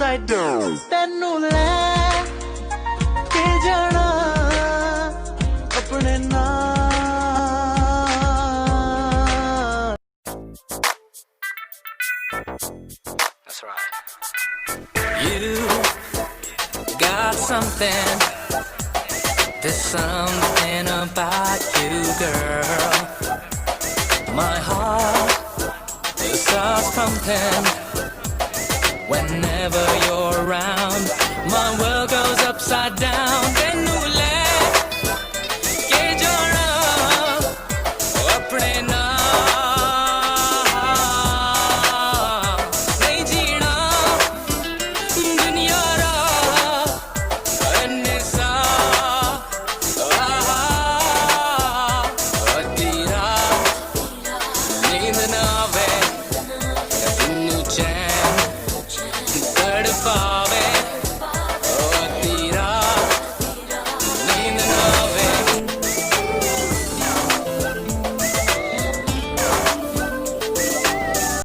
upside down. ਤੈਨੂੰ ਲੈ ਕੇ ਜਾਣਾ ਆਪਣੇ ਨਾਲ. That's right. You got something. There's something about you, girl. My heart starts pumping whenever you're around. My world goes upside down.